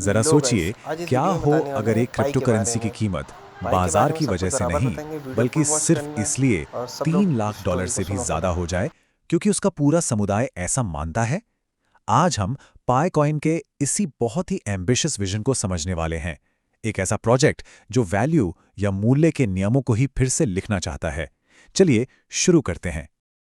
जरा लो गाइस, सोचिए, आज इस क्या वीडियो में हो बताने वाले अगर हैं एक पाई क्रिप्टो के बारे करेंसी की में। कीमत पाई के बारे बाजार में की सब वजह कुछ से बराबर नहीं, बताएंगे, वीडियो बल्कि फुल वॉच सिर्फ करना इसलिए और सब लोग 3 लाख डॉलर स्टोरी को से भी सुनो ज्यादा फटाफट। हो जाए क्योंकि उसका पूरा समुदाय ऐसा मानता है? आज हम पाई कॉइन के इसी बहुत ही एम्बिशियस विजन को समझने वाले हैं। एक ऐसा प्रोजेक्ट जो वैल्यू या मूल्य के नियमों को ही फिर से लिखना चाहता है। चलिए शुरू करते हैं।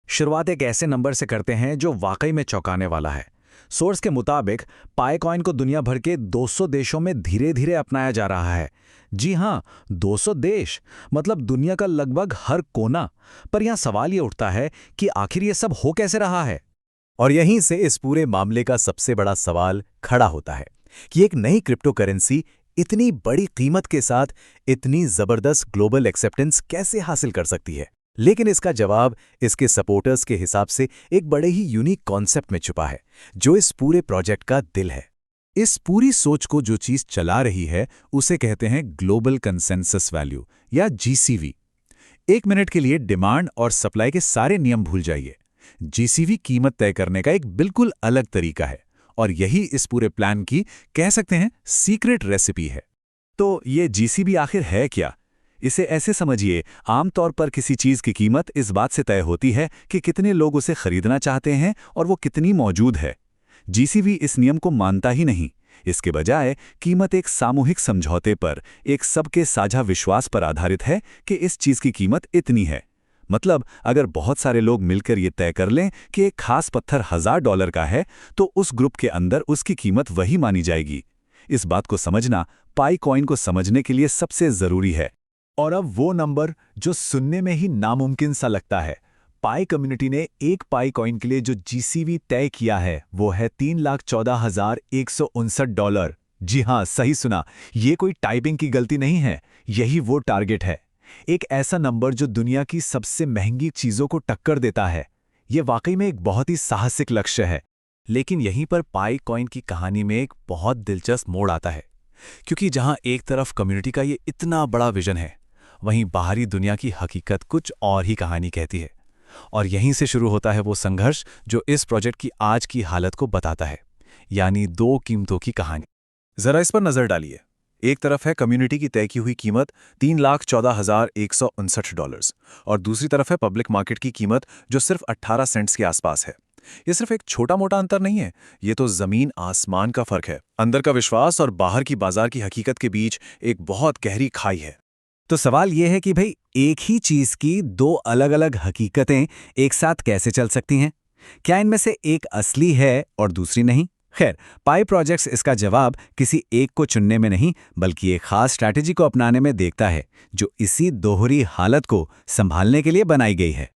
शुरुआत एक ऐसे नंबर से करते हैं जो वाकई में चौंकाने वाला है। सोर्स के मुताबिक पाई कॉइन को दुनिया भर के 200 देशों में धीरे धीरे अपनाया जा रहा है। जी हां, 200 देश, मतलब दुनिया का लगभग हर कोना। पर यहां सवाल ये उठता है कि आखिर ये सब हो कैसे रहा है? और यहीं से इस पूरे मामले का सबसे बड़ा सवाल खड़ा होता है कि एक नई क्रिप्टो करेंसी इतनी बड़ी कीमत के साथ इतनी जबरदस्त ग्लोबल एक्सेप्टेंस कैसे हासिल कर सकती है। लेकिन इसका जवाब इसके सपोर्टर्स के हिसाब से एक बड़े ही यूनिक कॉन्सेप्ट में छुपा है, जो इस पूरे प्रोजेक्ट का दिल है। इस पूरी सोच को जो चीज चला रही है उसे कहते हैं ग्लोबल कंसेंसस वैल्यू या जीसीवी। एक मिनट के लिए डिमांड और सप्लाई के सारे नियम भूल जाइए। जीसीवी कीमत तय करने का एक बिल्कुल अलग तरीका है, और यही इस पूरे प्लान की, कह सकते हैं, सीक्रेट रेसिपी है। तो ये जीसीवी आखिर है क्या? इसे ऐसे समझिए, आमतौर पर किसी चीज की कीमत इस बात से तय होती है कि कितने लोग उसे खरीदना चाहते हैं और वो कितनी मौजूद है। जीसीवी इस नियम को मानता ही नहीं। इसके बजाय कीमत एक सामूहिक समझौते पर, एक सबके साझा विश्वास पर आधारित है कि इस चीज की कीमत इतनी है। मतलब अगर बहुत सारे लोग मिलकर ये तय कर लें कि एक खास पत्थर $1000 का है, तो उस ग्रुप के अंदर उसकी कीमत वही मानी जाएगी। इस बात को समझना पाई कॉइन को समझने के लिए सबसे जरूरी है। और अब वो नंबर जो सुनने में ही नामुमकिन सा लगता है। पाई कम्युनिटी ने एक पाई कॉइन के लिए जो जीसीवी तय किया है वो है $3,14,159। जी हां, सही सुना। ये कोई टाइपिंग की गलती नहीं है, यही वो टारगेट है। एक ऐसा नंबर जो दुनिया की सबसे महंगी चीजों को टक्कर देता है। ये वाकई में एक बहुत ही साहसिक लक्ष्य है। लेकिन यहीं पर पाई कॉइन की कहानी में एक बहुत दिलचस्प मोड़ आता है, क्योंकि जहां एक तरफ कम्युनिटी का ये इतना बड़ा विजन है, वहीं बाहरी दुनिया की हकीकत कुछ और ही कहानी कहती है। और यहीं से शुरू होता है वो संघर्ष जो इस प्रोजेक्ट की आज की हालत को बताता है, यानी दो कीमतों की कहानी। जरा इस पर नजर डालिए। एक तरफ है कम्युनिटी की तय की हुई कीमत $3,14,159, और दूसरी तरफ है पब्लिक मार्केट की कीमत जो सिर्फ 18 सेंट्स के आसपास है। ये सिर्फ एक छोटा मोटा अंतर नहीं है, ये तो जमीन आसमान का फर्क है। अंदर का विश्वास और बाहर की बाजार की हकीकत के बीच एक बहुत गहरी खाई है। तो सवाल यह है कि भाई, एक ही चीज की दो अलग अलग हकीकतें एक साथ कैसे चल सकती हैं? क्या इनमें से एक असली है और दूसरी नहीं? खैर, पाई प्रोजेक्ट्स इसका जवाब किसी एक को चुनने में नहीं, बल्कि एक खास स्ट्रैटेजी को अपनाने में देखता है, जो इसी दोहरी हालत को संभालने के लिए बनाई गई है।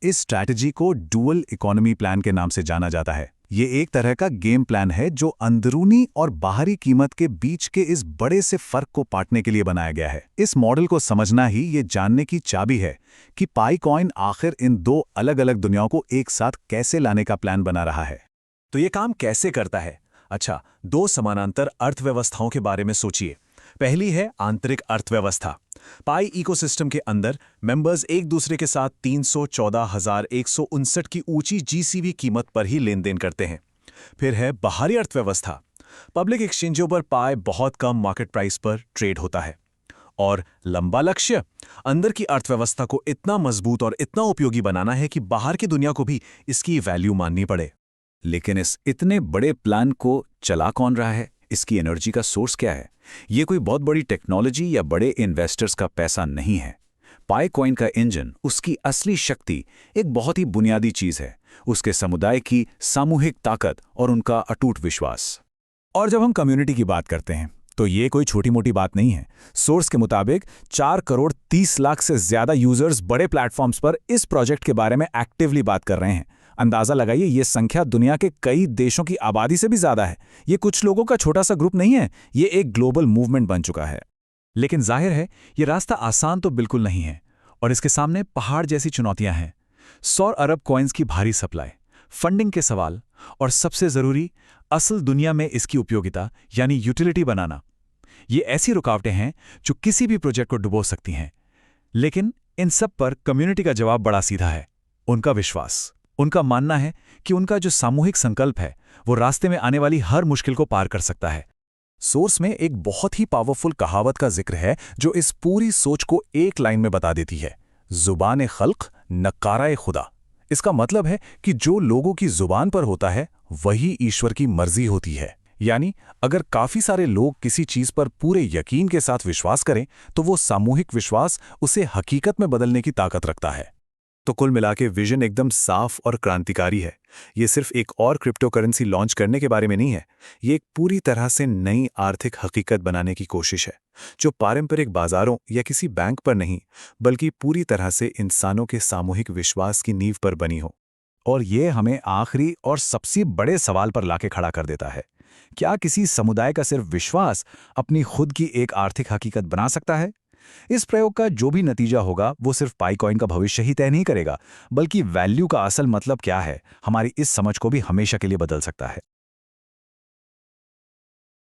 इस स्ट्रैटेजी को डुअल इकोनॉमी प्लान के नाम से जाना जाता है। ये एक तरह का गेम प्लान है जो अंदरूनी और बाहरी कीमत के बीच के इस बड़े से फर्क को पाटने के लिए बनाया गया है। इस मॉडल को समझना ही ये जानने की चाबी है कि पाई कॉइन आखिर इन दो अलग अलग दुनियाओं को एक साथ कैसे लाने का प्लान बना रहा है। तो ये काम कैसे करता है? अच्छा, दो समानांतर अर्थव्यवस्थाओं के बारे में सोचिए। पहली है आंतरिक अर्थव्यवस्था। पाई इकोसिस्टम के अंदर मेंबर्स एक दूसरे के साथ 314,159 की ऊंची जीसीवी कीमत पर ही लेन देन करते हैं। फिर है बाहरी अर्थव्यवस्था। पब्लिक एक्सचेंजों पर पाई बहुत कम मार्केट प्राइस पर ट्रेड होता है। और लंबा लक्ष्य, अंदर की अर्थव्यवस्था को इतना मजबूत और इतना उपयोगी बनाना है कि बाहर की दुनिया को भी इसकी वैल्यू माननी पड़े। लेकिन इस इतने बड़े प्लान को चला कौन रहा है? इसकी एनर्जी का सोर्स क्या है? ये कोई बहुत बड़ी टेक्नोलॉजी या बड़े इन्वेस्टर्स का पैसा नहीं है। पाई कॉइन का इंजन, उसकी असली शक्ति एक बहुत ही बुनियादी चीज है, उसके समुदाय की सामूहिक ताकत और उनका अटूट विश्वास। और जब हम कम्युनिटी की बात करते हैं तो ये कोई छोटी मोटी बात नहीं है। सोर्स के मुताबिक 4,30,00,000 से ज्यादा यूजर्स बड़े प्लेटफॉर्म्स पर इस प्रोजेक्ट के बारे में एक्टिवली बात कर रहे हैं। अंदाजा लगाइए, ये संख्या दुनिया के कई देशों की आबादी से भी ज्यादा है। ये कुछ लोगों का छोटा सा ग्रुप नहीं है, ये एक ग्लोबल मूवमेंट बन चुका है। लेकिन जाहिर है, ये रास्ता आसान तो बिल्कुल नहीं है, और इसके सामने पहाड़ जैसी चुनौतियां हैं। 100 अरब कॉइन्स की भारी सप्लाई, फंडिंग के सवाल, और सबसे जरूरी, असल दुनिया में इसकी उपयोगिता यानी यूटिलिटी बनाना। ये ऐसी रुकावटें हैं जो किसी भी प्रोजेक्ट को डुबो सकती हैं। लेकिन इन सब पर कम्युनिटी का जवाब बड़ा सीधा है, उनका विश्वास। उनका मानना है कि उनका जो सामूहिक संकल्प है वो रास्ते में आने वाली हर मुश्किल को पार कर सकता है। सोर्स में एक बहुत ही पावरफुल कहावत का जिक्र है जो इस पूरी सोच को एक लाइन में बता देती है। जुबान खल्क नक्कारा खुदा। इसका मतलब है कि जो लोगों की जुबान पर होता है वही ईश्वर की मर्जी होती है। यानी अगर काफी सारे लोग किसी चीज पर पूरे यकीन के साथ विश्वास करें तो वो सामूहिक विश्वास उसे हकीकत में बदलने की ताकत रखता है। तो कुल मिला के विजन एकदम साफ और क्रांतिकारी है। ये सिर्फ एक और क्रिप्टो करेंसी लॉन्च करने के बारे में नहीं है, ये एक पूरी तरह से नई आर्थिक हकीकत बनाने की कोशिश है, जो पारंपरिक बाजारों या किसी बैंक पर नहीं, बल्कि पूरी तरह से इंसानों के सामूहिक विश्वास की नींव पर बनी हो। और ये हमें आखिरी और सबसे बड़े सवाल पर लाके खड़ा कर देता है, क्या किसी समुदाय का सिर्फ विश्वास अपनी खुद की एक आर्थिक हकीकत बना सकता है? इस प्रयोग का जो भी नतीजा होगा वो सिर्फ पाइकॉइन का भविष्य ही तय नहीं करेगा, बल्कि वैल्यू का असल मतलब क्या है हमारी इस समझ को भी हमेशा के लिए बदल सकता है।